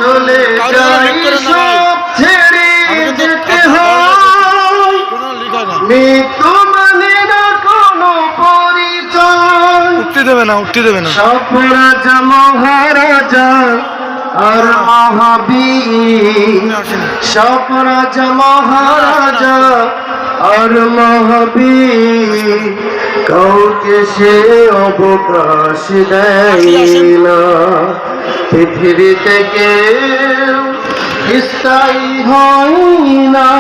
চলে যাই সব ছেড়ে যেতে হয়, মৃত্যু মানে না কোনো পরিচয়। উঠতে দেবে না সব রাজা মহারাজা আর মহাবীর, সব রাজা মহারাজা আর মহাবীর, কাউকে সে অবকাশ দেয় না। পৃথিবীতে কেউ স্থায়ী হয় না,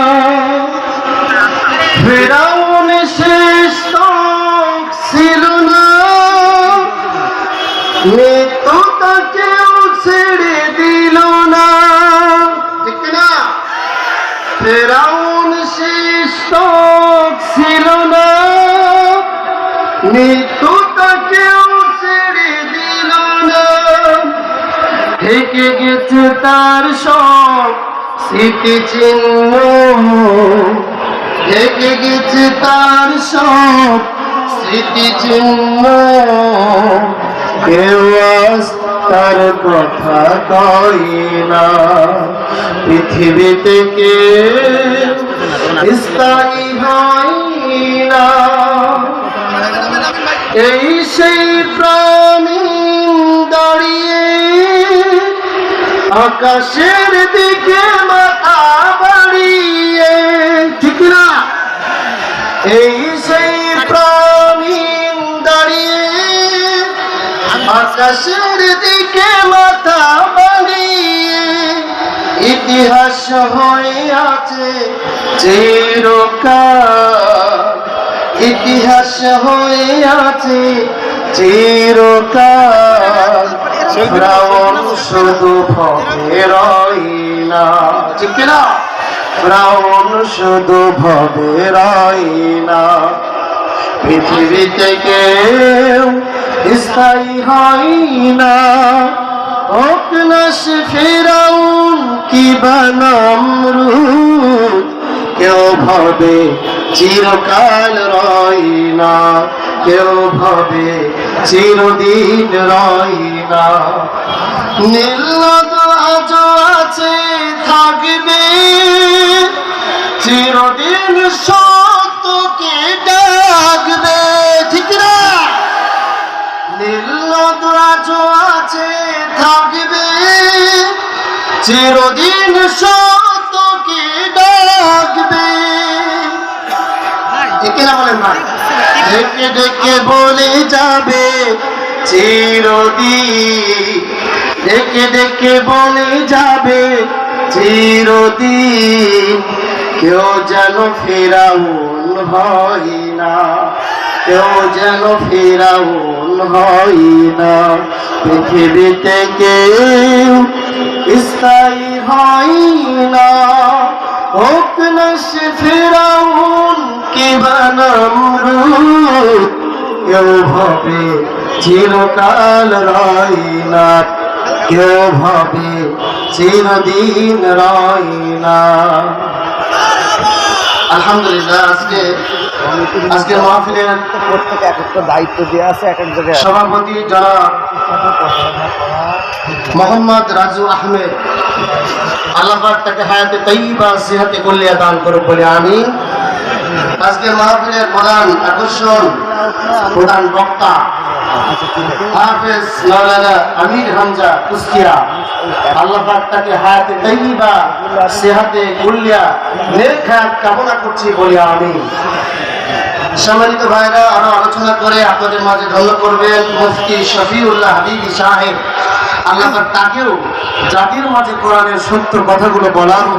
ফিরাউন শেষ তক ছিল না, মৃত্যু তাকেও ছেড়ে দিল না, ঠিক না? ফিরাউন শেষ তক ছিল না, মৃত্যু তাকেও ছেড়ে দিল না। থেকে গেছে তার সব স্মৃতিচিহ্ন, থেকে গেছে তার সব স্মৃতিচিহ্ন। কেউ আজ তার কথা কয় না, পৃথিবীতে কেউ স্থায়ী হয় না। এই সেই প্রাণী দাঁড়িয়ে আকাশের দিকে মাথা বাড়িয়ে, ঠিক না? এই সেই প্রাণী দাঁড়িয়ে আকাশের দিকে মাথা বাড়িয়ে, ইতিহাস হয়ে আছে চিরকাল, ইতিহাস হয়ে আছে চিরকাল। ফিরাউন শুধু ভবে রয় না, ঠিক না? ফিরাউন শুধু ভবে রয় না, পৃথিবীতে কেউ স্থায়ী হয় না। হোক না সে ফিরাউন কিবা নমরুদ, কেউ ভাবে চিরকাল রয় না, কেউ ভাবে চিরদিন রয় না। নীল আজ আছে থাকবে, চিরদিন সত্যকে ডাকবে, ঠিক না? নীল আজ আছে থাকবে, চিরদিন সত্যকে ডাকবে, ঠিক না? বলেন ভাই, ডেকে ডেকে বলে যাবে চিরদিন, ডেকে ডেকে বলে যাবে চিরদিন। কেউ যেন ফিরাউন হয় না, কেউ যেন ফিরাউন হয় না, পৃথিবীতে কেউ স্থায়ী হয় না। হোক না সে ফিরাউন কিবা নমরুদ, কেউ ভাবে চিরকাল রয় না, কেউ ভাবে চিরদিন রয় না। আলহামদুলিল্লাহ, আজকে মাহফিলের প্রত্যেকে এক একটা দায়িত্ব দেওয়া আছে, এক এক জায়গায়। সভাপতি জনাব মোহাম্মদ রাজু আহমেদ, আল্লাহ পাক তাকে হায়াতে তাইয়্যিবা সিহাতে কুল্লিয়া দান করুক বলে আমিন। আজকের মাহফিলের প্রধান আকর্ষণ, প্রধান বক্তা হাফেজ মাওলানা আমির হামজা কুষ্টিয়া, আল্লাহ পাক তাকে হায়াতে তাইয়্যিবা সিহাতে কুল্লিয়া নেক হায়াত কামনা করছি বলে আমিন। সম্মানিত ভাইরা, আরো আলোচনা করে আপনাদের মাঝে ধন্য করবেন মুফতি শফিউল্লাহ হাবিবি সাহেব। আল্লাহ তাকেও জাতির মাঝে কোরআনের সত্য কথাগুলো বলার মতো